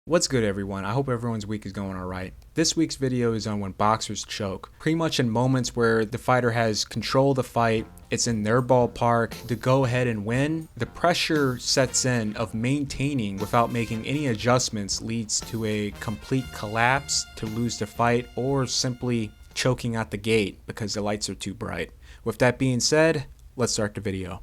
What's good, everyone? I hope everyone's week is going alright. This week's video is on when boxers choke. Pretty much in moments where the fighter has control of the fight, it's in their ballpark to go ahead and win. The pressure sets in of maintaining without making any adjustments leads to a complete collapse to lose the fight or simply choking out the gate because the lights are too bright. With that being said, let's start the video.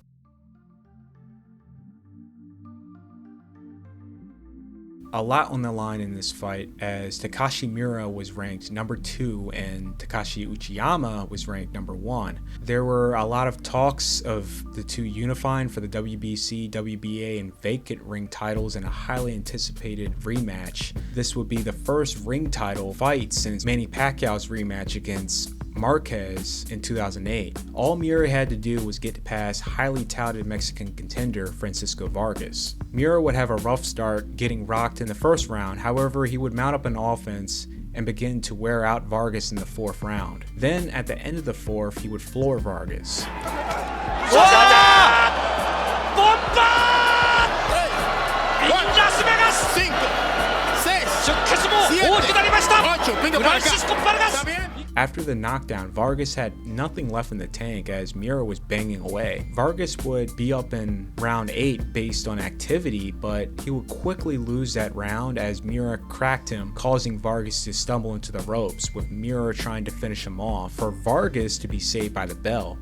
A lot on the line in this fight, as Takashi Miura was ranked number 2 and Takashi Uchiyama was ranked number 1. There were a lot of talks of the two unifying for the WBC, WBA, and vacant ring titles in a highly anticipated rematch. This would be the first ring title fight since Manny Pacquiao's rematch against Marquez in 2008. All Miura had to do was get past highly touted Mexican contender Francisco Vargas. Miura would have a rough start, getting rocked in the first round. However, he would mount up an offense and begin to wear out Vargas in the 4th round. Then at the end of the 4th, he would floor Vargas. After the knockdown, Vargas had nothing left in the tank as Miura was banging away. Vargas would be up in round 8 based on activity, but he would quickly lose that round as Miura cracked him, causing Vargas to stumble into the ropes, with Miura trying to finish him off for Vargas to be saved by the bell.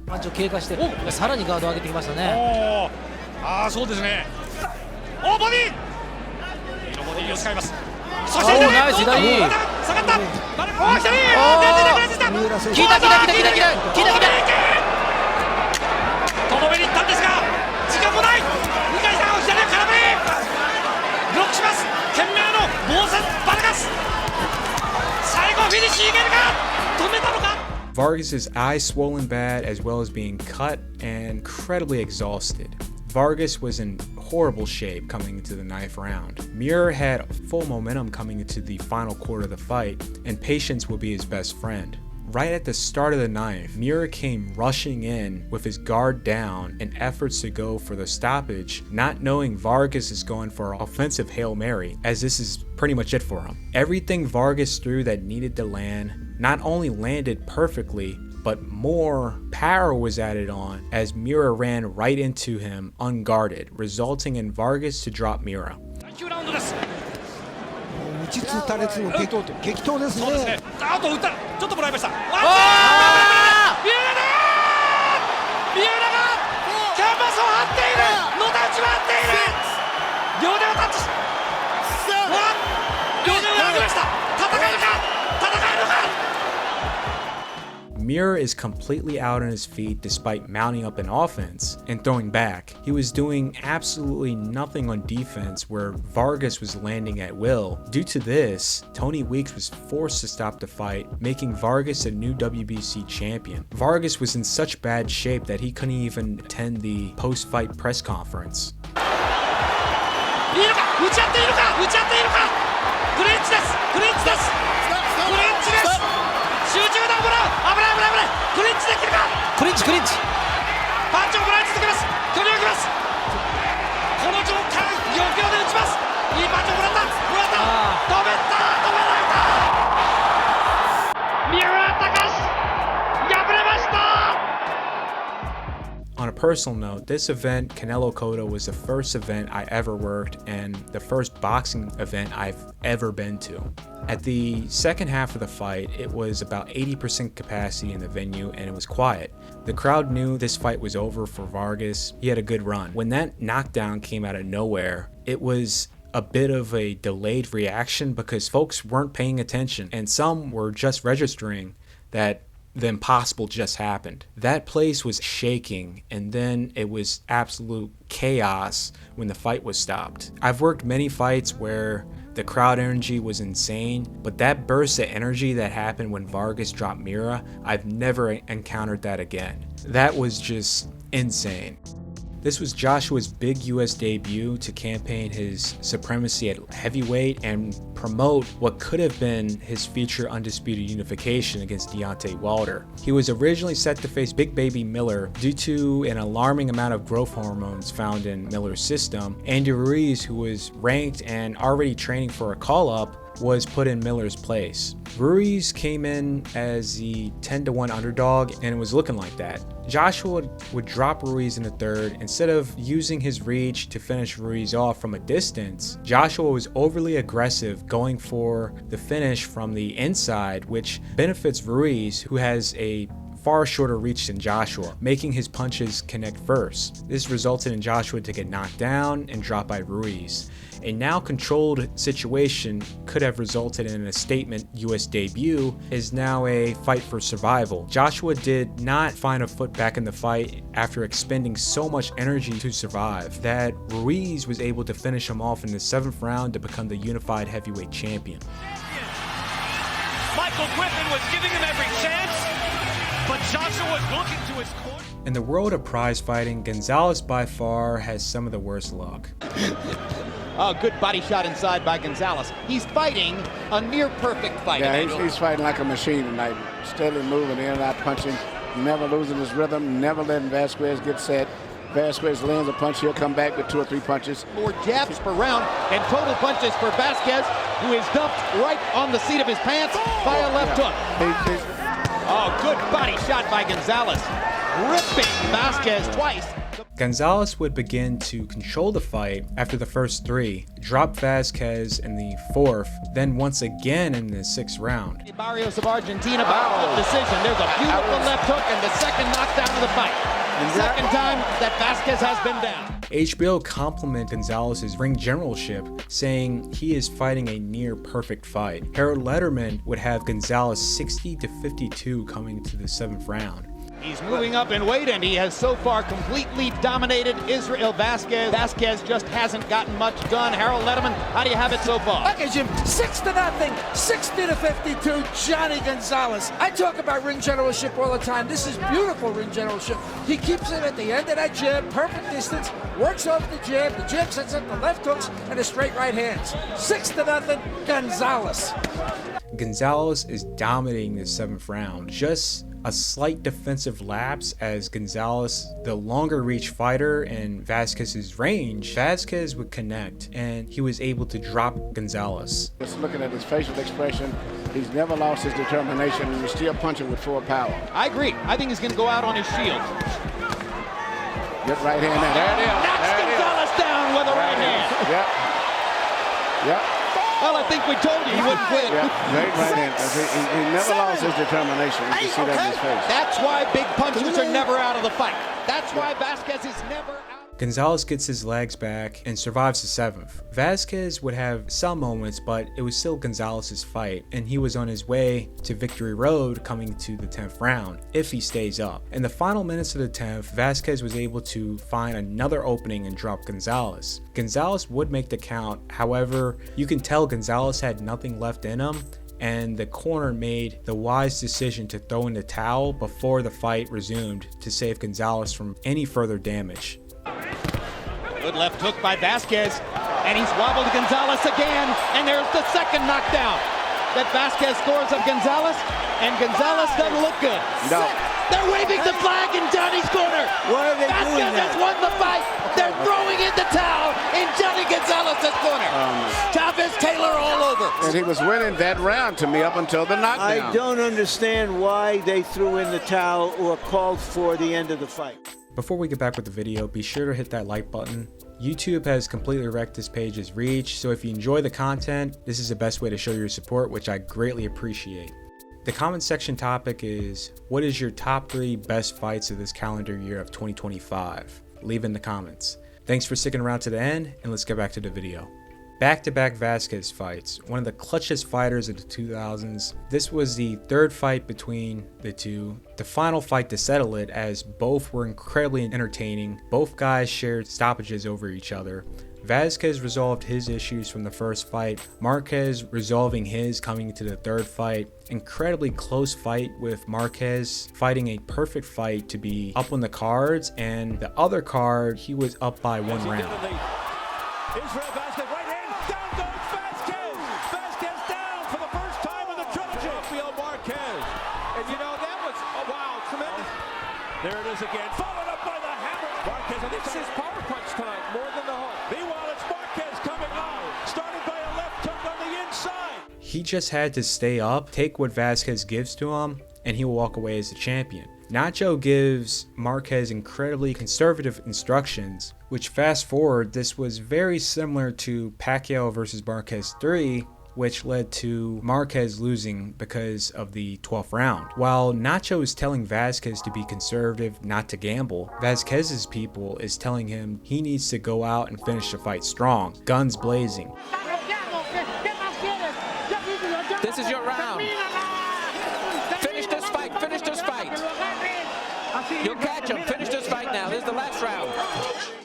Vargas's eyes swollen bad, as well as being cut and incredibly exhausted. Vargas was in horrible shape coming into the 9th round. Miura had full momentum coming into the final quarter of the fight, and patience will be his best friend. Right at the start of the 9th, Miura came rushing in with his guard down in efforts to go for the stoppage, not knowing Vargas is going for an offensive Hail Mary, as this is pretty much it for him. Everything Vargas threw that needed to land not only landed perfectly, but more power was added on as Miura ran right into him unguarded, resulting in Vargas to drop Miura. Miura is completely out on his feet despite mounting up an offense and throwing back. He was doing absolutely nothing on defense where Vargas was landing at will. Due to this, Tony Weeks was forced to stop the fight, making Vargas a new WBC champion. Vargas was in such bad shape that he couldn't even attend the post-fight press conference. On a personal note, this event, Canelo Cotto, was the first event I ever worked and the first boxing event I've ever been to. At the second half of the fight, it was about 80% capacity in the venue and it was quiet. The crowd knew this fight was over for Vargas. He had a good run. When that knockdown came out of nowhere, it was a bit of a delayed reaction because folks weren't paying attention and some were just registering that the impossible just happened. That place was shaking, and then it was absolute chaos when the fight was stopped. I've worked many fights where the crowd energy was insane, but that burst of energy that happened when Vargas dropped Miura, I've never encountered that again. That was just insane. This was Joshua's big US debut to campaign his supremacy at heavyweight and promote what could have been his future undisputed unification against Deontay Wilder. He was originally set to face Big Baby Miller due to an alarming amount of growth hormones found in Miller's system. Andy Ruiz, who was ranked and already training for a call-up, was put in Miller's place. Ruiz came in as the 10-1 underdog, and it was looking like that. Joshua would drop Ruiz in the third. Instead of using his reach to finish Ruiz off from a distance, Joshua was overly aggressive, going for the finish from the inside, which benefits Ruiz, who has a far shorter reach than Joshua, making his punches connect first. This resulted in Joshua to get knocked down and dropped by Ruiz. A now controlled situation could have resulted in a statement US debut is now a fight for survival. Joshua did not find a foot back in the fight after expending so much energy to survive that Ruiz was able to finish him off in the 7th round to become the unified heavyweight champion. Michael Griffin was giving him every chance, but Joshua was looking to his corner. In the world of prize fighting, Gonzalez by far has some of the worst luck. Oh, good body shot inside by Gonzalez. He's fighting a near perfect fight. Yeah, he's fighting like a machine tonight. Steadily moving in and out, punching, never losing his rhythm, never letting Vasquez get set. Vasquez lands a punch, he'll come back with 2 or 3 punches. More jabs per round and total punches for Vasquez, who is dumped right on the seat of his pants by a left hook. Oh, good body shot by Gonzalez. Ripping Vasquez twice. Gonzalez would begin to control the fight after the first 3, drop Vasquez in the 4th, then once again in the 6th round. Barrios of Argentina by the decision. There's a beautiful left hook and the second knockdown of the fight. Second time that Vasquez has been down. HBO complimented Gonzalez's ring generalship, saying he is fighting a near perfect fight. Harold Letterman would have Gonzalez 60-52 coming to the 7th round. He's moving up in weight, and he has so far completely dominated Israel Vasquez. Vasquez just hasn't gotten much done. Harold Letterman, how do you have it so far? Look at him, 6-0, 60-52, Johnny Gonzalez. I talk about ring generalship all the time. This is beautiful ring generalship. He keeps it at the end of that jab, perfect distance, works off the jab sets up the left hooks and the straight right hands. 6-0, Gonzalez. Gonzalez is dominating the 7th round. Just a slight defensive lapse as Gonzalez, the longer reach fighter in Vasquez's range, Vasquez would connect and he was able to drop Gonzalez. Just looking at his facial expression, he's never lost his determination and he's still punching with full power. I agree. I think he's going to go out on his shield. Good right hand there. There it is. Knocks Gonzalez down with a right hand. Yep. Well, I think we told you he wouldn't quit. Yeah, great right hand. He never lost his determination. You can see that in his face. That's why big punches are never out of the fight. That's why Vasquez is never out. Gonzalez gets his legs back and survives the 7th. Vasquez would have some moments, but it was still Gonzalez's fight, and he was on his way to victory road coming to the 10th round, if he stays up. In the final minutes of the 10th, Vasquez was able to find another opening and drop Gonzalez. Gonzalez would make the count, however, you can tell Gonzalez had nothing left in him, and the corner made the wise decision to throw in the towel before the fight resumed to save Gonzalez from any further damage. Good left hook by Vasquez, and he's wobbled Gonzalez again, and there's the second knockdown that Vasquez scores of Gonzalez, and Gonzalez doesn't look good. No. They're waving the flag in Johnny's corner. Why are they Vasquez doing that? has won the fight. They're throwing in the towel in Johnny Gonzalez's corner. Chavez Taylor all over. And he was winning that round to me up until the knockdown. I don't understand why they threw in the towel or called for the end of the fight. Before we get back with the video, be sure to hit that like button. YouTube has completely wrecked this page's reach, so if you enjoy the content, this is the best way to show your support, which I greatly appreciate. The comment section topic is, what is your top 3 best fights of this calendar year of 2025? Leave in the comments. Thanks for sticking around to the end, and let's get back to the video. Back-to-back Vasquez fights, one of the clutchest fighters of the 2000s. This was the 3rd fight between the two, the final fight to settle it, as both were incredibly entertaining. Both guys shared stoppages over each other. Vasquez resolved his issues from the first fight, Marquez resolving his coming into the third fight. Incredibly close fight with Marquez fighting a perfect fight to be up on the cards, and the other card he was up by 1 round. Israel Vasquez, right hand, down goes Vasquez! Vasquez down for the first time in the trilogy. Rafael Marquez. And you know, that was, oh wow, tremendous. There it is again, followed up by the hammer. Marquez, and this is power punch time, more than the hook. Meanwhile, it's Marquez coming out, started by a left hook on the inside. He just had to stay up, take what Vasquez gives to him, and he will walk away as the champion. Nacho gives Marquez incredibly conservative instructions, which fast forward, this was very similar to Pacquiao versus Marquez 3, which led to Marquez losing because of the 12th round. While Nacho is telling Vasquez to be conservative, not to gamble, Vasquez's people is telling him he needs to go out and finish the fight strong, guns blazing. This is your round. Finish this fight. Finish this fight. You'll catch him. Finish this fight now. This is the last round.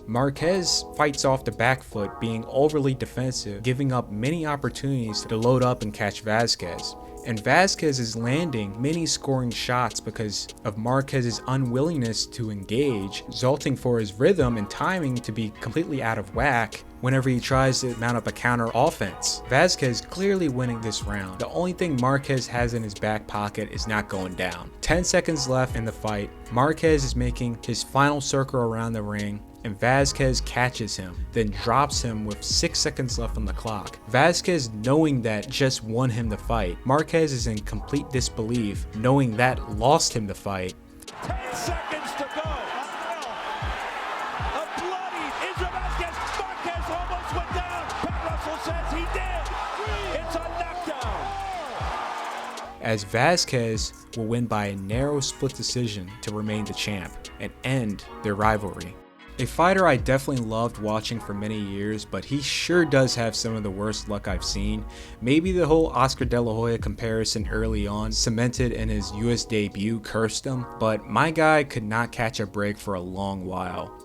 Marquez fights off the back foot, being overly defensive, giving up many opportunities to load up and catch Vasquez. And Vasquez is landing many scoring shots because of Marquez's unwillingness to engage, resulting for his rhythm and timing to be completely out of whack whenever he tries to mount up a counter offense. Vasquez clearly winning this round. The only thing Marquez has in his back pocket is not going down. 10 seconds left in the fight. Marquez is making his final circle around the ring, and Vasquez catches him, then drops him with 6 seconds left on the clock. Vasquez, knowing that, just won him the fight. Marquez is in complete disbelief, knowing that lost him the fight. 10 seconds to go. A bloody Israel Vasquez. Marquez almost went down. Pat Russell says he did. It's a knockdown. As Vasquez will win by a narrow split decision to remain the champ and end their rivalry. A fighter I definitely loved watching for many years, but he sure does have some of the worst luck I've seen. Maybe the whole Oscar De La Hoya comparison early on, cemented in his US debut, cursed him, but my guy could not catch a break for a long while.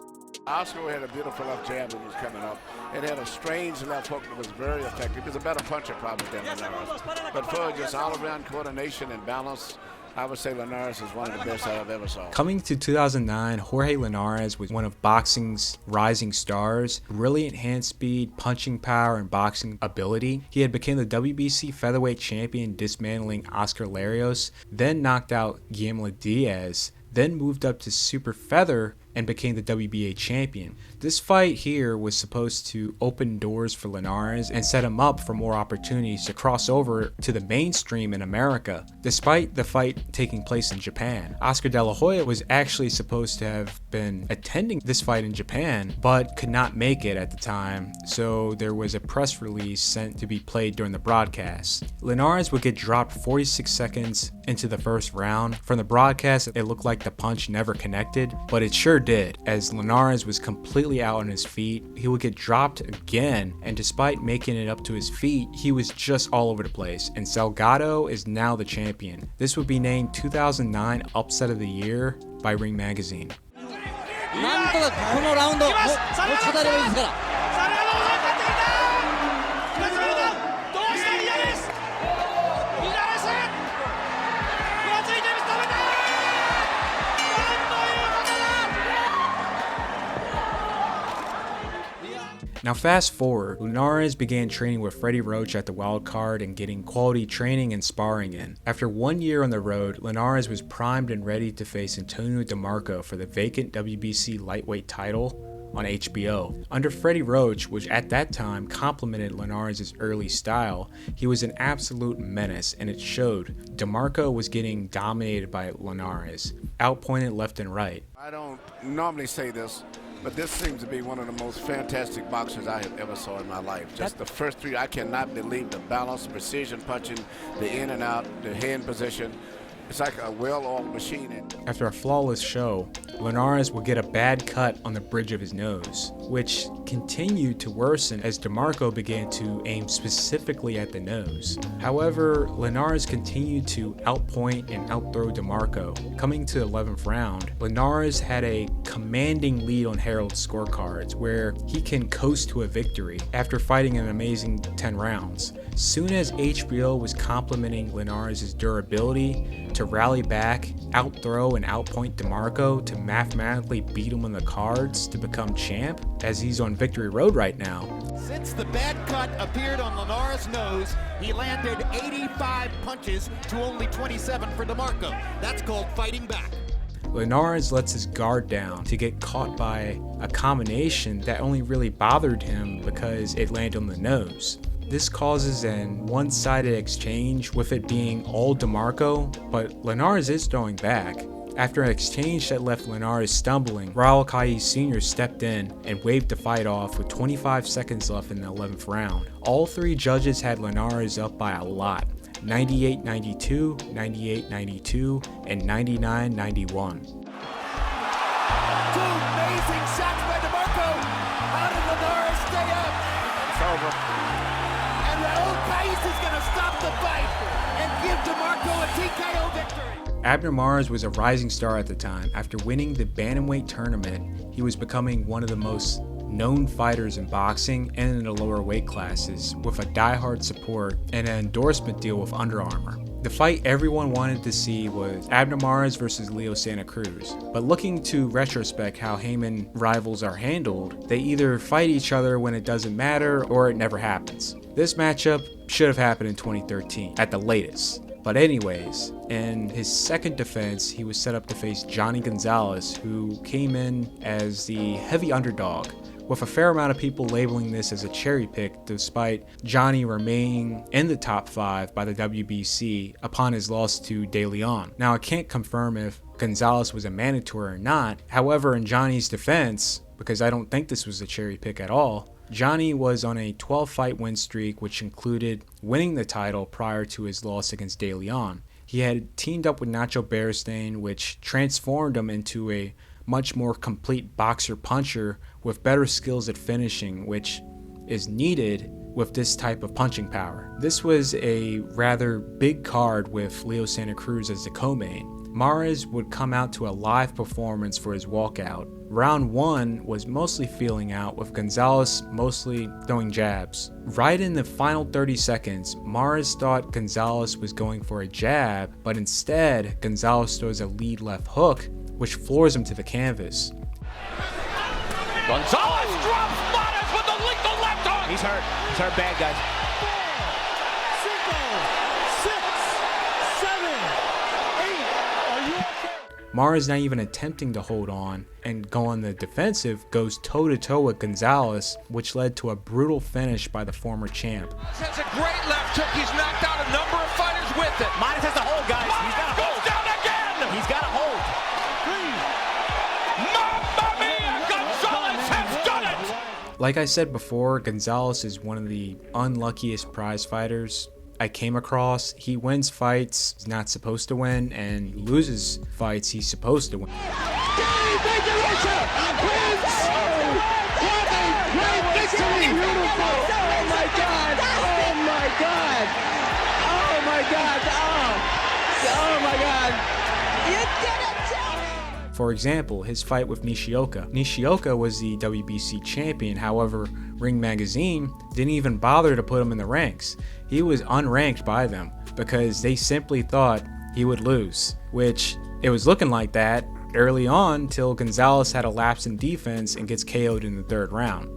Oscar had a beautiful left jab that was coming up. It had a strange left hook that was very effective. He was a better puncher probably than Linares. But for just all-around coordination and balance, I would say Linares is one of the best I've ever saw. Coming to 2009, Jorge Linares was one of boxing's rising stars. Brilliant hand speed, punching power, and boxing ability. He had become the WBC featherweight champion, dismantling Oscar Larios, then knocked out Guillermo Diaz, then moved up to super feather and became the WBA champion. This fight here was supposed to open doors for Linares and set him up for more opportunities to cross over to the mainstream in America. Despite the fight taking place in Japan, Oscar De La Hoya was actually supposed to have been attending this fight in Japan, but could not make it at the time, so there was a press release sent to be played during the broadcast. Linares would get dropped 46 seconds into the first round. From the broadcast, it looked like the punch never connected, but it sure did, as Linares was completely out on his feet. He would get dropped again, and despite making it up to his feet, he was just all over the place, and Salgado is now the champion. This would be named 2009 Upset of the Year by Ring Magazine. なんとかこのラウンドを語ればいいですから。Now fast forward, Linares began training with Freddie Roach at the Wild Card and getting quality training and sparring in. After 1 year on the road, Linares was primed and ready to face Antonio DeMarco for the vacant WBC lightweight title on HBO. Under Freddie Roach, which at that time complemented Linares' early style, he was an absolute menace, and it showed. DeMarco was getting dominated by Linares, outpointed left and right. I don't normally say this, but this seems to be one of the most fantastic boxers I have ever saw in my life. Just the first three, I cannot believe the balance, precision punching, the in and out, the hand position. It's like a well-oiled machine. After a flawless show, Linares would get a bad cut on the bridge of his nose, which continued to worsen as DeMarco began to aim specifically at the nose. However, Linares continued to outpoint and outthrow DeMarco. Coming to the 11th round, Linares had a commanding lead on Harold's scorecards, where he can coast to a victory after fighting an amazing 10 rounds. Soon as HBO was complimenting Linares' durability to rally back, outthrow, and outpoint DeMarco to mathematically beat him on the cards to become champ, as he's on victory road right now. Since the bad cut appeared on Linares' nose, he landed 85 punches to only 27 for DeMarco. That's called fighting back. Linares lets his guard down to get caught by a combination that only really bothered him because it landed on the nose. This causes an one-sided exchange, with it being all DeMarco, but Linares is throwing back. After an exchange that left Linares stumbling, Raul Caiz Sr. stepped in and waved the fight off with 25 seconds left in the 11th round. All three judges had Linares up by a lot: 98-92, 98-92, and 99-91. Two amazing shots by DeMarco. How did Linares stay up? It's over. And Raul Caiz is going to stop the fight and give DeMarco a TKO victory. Abner Mares was a rising star at the time. After winning the bantamweight tournament, he was becoming one of the most known fighters in boxing and in the lower weight classes, with a diehard support and an endorsement deal with Under Armour. The fight everyone wanted to see was Abner Mares versus Leo Santa Cruz, but looking to retrospect how Haymon rivals are handled, they either fight each other when it doesn't matter or it never happens. This matchup should have happened in 2013 at the latest. But anyways, in his second defense, he was set up to face Johnny Gonzalez, who came in as the heavy underdog, with a fair amount of people labeling this as a cherry pick, despite Johnny remaining in the top 5 by the WBC upon his loss to De Leon. Now, I can't confirm if Gonzalez was a mandatory or not. However, in Johnny's defense, because I don't think this was a cherry pick at all, Johnny was on a 12-fight win streak, which included winning the title prior to his loss against De Leon. He had teamed up with Nacho Beristain, which transformed him into a much more complete boxer-puncher with better skills at finishing, which is needed with this type of punching power. This was a rather big card with Leo Santa Cruz as the co-main. Mares would come out to a live performance for his walkout. Round 1 was mostly feeling out, with Gonzalez mostly throwing jabs. Right in the final 30 seconds, Mares thought Gonzalez was going for a jab, but instead, Gonzalez throws a lead left hook, which floors him to the canvas. Gonzalez drops Mares with the lethal left hook. He's hurt. He's hurt bad, guys. 5, 6, 7, 8. Are you okay? Mares, not even attempting to hold on and go on the defensive, goes toe-to-toe with Gonzalez, which led to a brutal finish by the former champ. Has a great left hook. He's knocked out a number of fighters with it. Mares has to hold, guys. He's got to hold. Goes down again. He's got to hold. Mamma mia! Gonzalez has done it. Like I said before, Gonzalez is one of the unluckiest prize fighters I came across. He wins fights he's not supposed to win and loses fights he's supposed to win. For example, his fight with Nishioka. Nishioka was the WBC champion, however, Ring Magazine didn't even bother to put him in the ranks. He was unranked by them because they simply thought he would lose, which it was looking like that early on till Gonzalez had a lapse in defense and gets KO'd in the 3rd round.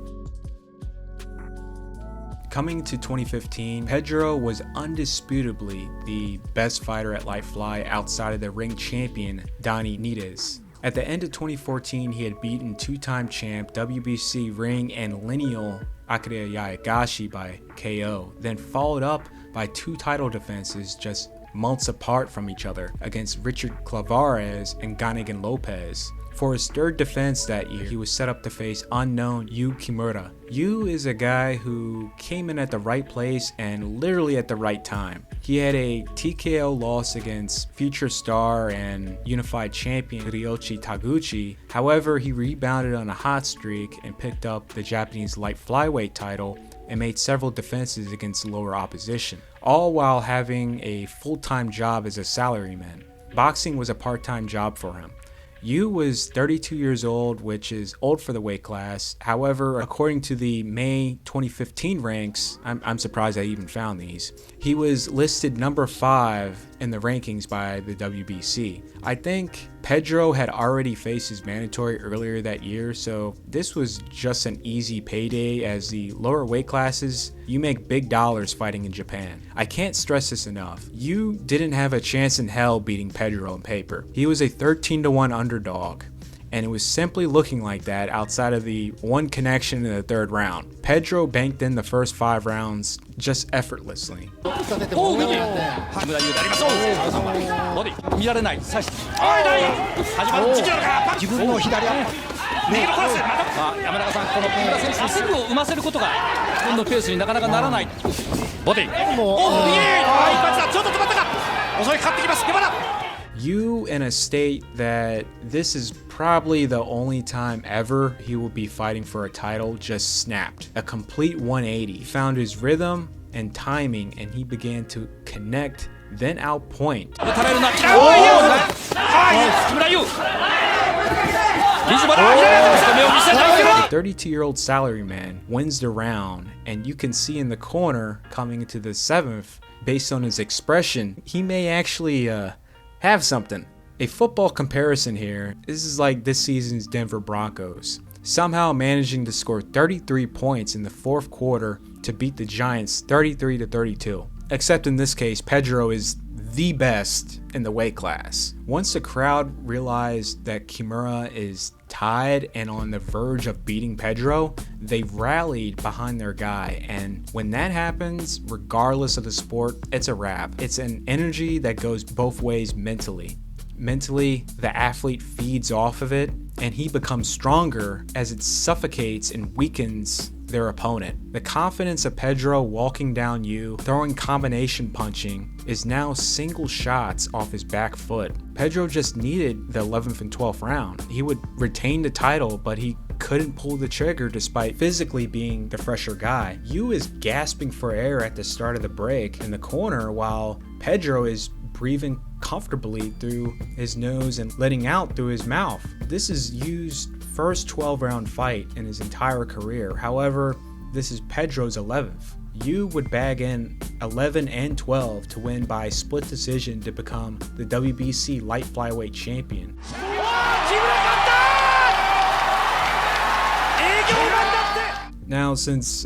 Coming to 2015, Pedro was undisputably the best fighter at light fly outside of the ring champion Donnie Nides. At the end of 2014, he had beaten 2-time champ, WBC ring and lineal Akira Yayagashi by KO, then followed up by 2 title defenses just months apart from each other against Richard Clavarez and Ganigan Lopez. For his third defense that year, he was set up to face unknown Yu Kimura. Yu is a guy who came in at the right place and literally at the right time. He had a TKO loss against future star and unified champion Ryoichi Taguchi. However, he rebounded on a hot streak and picked up the Japanese light flyweight title and made several defenses against lower opposition, all while having a full-time job as a salaryman. Boxing was a part-time job for him. Yu was 32 years old, which is old for the weight class. However, according to the May 2015 ranks, I'm surprised I even found these, he was listed number 5 in the rankings by the WBC. I think Pedro had already faced his mandatory earlier that year, so this was just an easy payday. As the lower weight classes, you make big dollars fighting in Japan. I can't stress this enough. Yu didn't have a chance in hell beating Pedro on paper. He was a 13-1 underdog, and it was simply looking like that outside of the one connection in the third round. Pedro banked in the first 5 rounds just effortlessly. Yu, in a state that this is probably the only time ever he will be fighting for a title, just snapped. A complete 180. He found his rhythm and timing, and he began to connect, then outpoint. The 32-year-old salaryman wins the round, and you can see in the corner coming into the 7th, based on his expression, he may actually have something. A football comparison here, this is like this season's Denver Broncos, somehow managing to score 33 points in the 4th quarter to beat the Giants 33-32. Except in this case, Pedro is the best in the weight class. Once the crowd realized that Kimura is tied and on the verge of beating Pedro, they rallied behind their guy, and when that happens, regardless of the sport, it's a wrap. It's an energy that goes both ways mentally. Mentally, the athlete feeds off of it, and he becomes stronger as it suffocates and weakens their opponent. The confidence of Pedro walking down Yu, throwing combination punching, is now single shots off his back foot. Pedro just needed the 11th and 12th round. He would retain the title, but he couldn't pull the trigger despite physically being the fresher guy. Yu is gasping for air at the start of the break in the corner while Pedro is breathing comfortably through his nose and letting out through his mouth. This is Yu's first 12-round fight in his entire career. However, this is Pedro's 11th. Yu would bag in 11 and 12 to win by split decision to become the WBC light flyweight champion. Now, since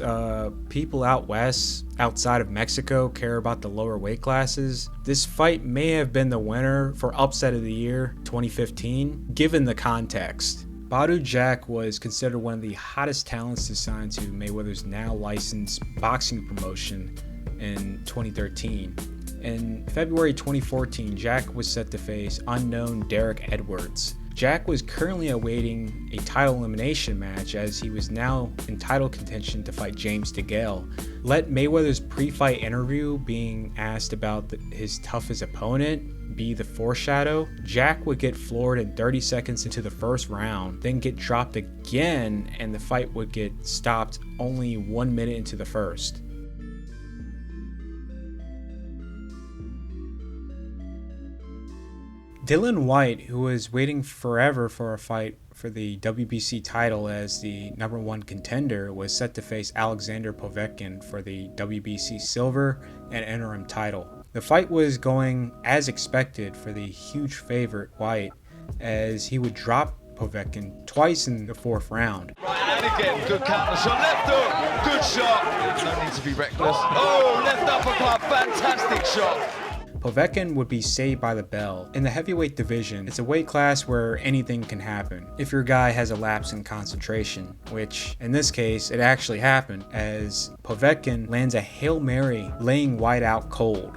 people out west, outside of Mexico, care about the lower weight classes, this fight may have been the winner for Upset of the Year 2015, given the context. Badou Jack was considered one of the hottest talents to sign to Mayweather's now licensed boxing promotion in 2013. In February 2014, Jack was set to face unknown Derek Edwards. Jack was currently awaiting a title elimination match as he was now in title contention to fight James DeGale. Let Mayweather's pre-fight interview being asked about his toughest opponent be the foreshadow. Jack would get floored in 30 seconds into the first round, then get dropped again, and the fight would get stopped only 1 minute into the first. Dylan White, who was waiting forever for a fight for the WBC title as the #1 contender, was set to face Alexander Povetkin for the WBC silver and interim title. The fight was going as expected for the huge favorite White, as he would drop Povetkin twice in the 4th round. Right, and again, good counter shot, left hook, good shot. No need to be reckless. Oh, left uppercut, fantastic shot. Povetkin would be saved by the bell. In the heavyweight division, it's a weight class where anything can happen if your guy has a lapse in concentration, which in this case, it actually happened as Povetkin lands a Hail Mary laying White out cold.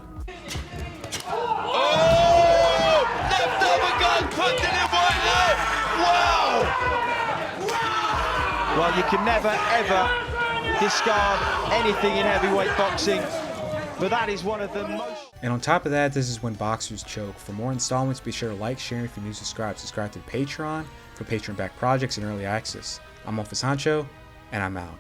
Well, you can never, ever discard anything in heavyweight boxing, but that is one of the most... And on top of that, this is when boxers choke. For more installments, be sure to like, share, and if you're new, subscribe. Subscribe to Patreon for Patreon-backed projects and early access. I'm Office Hancho, and I'm out.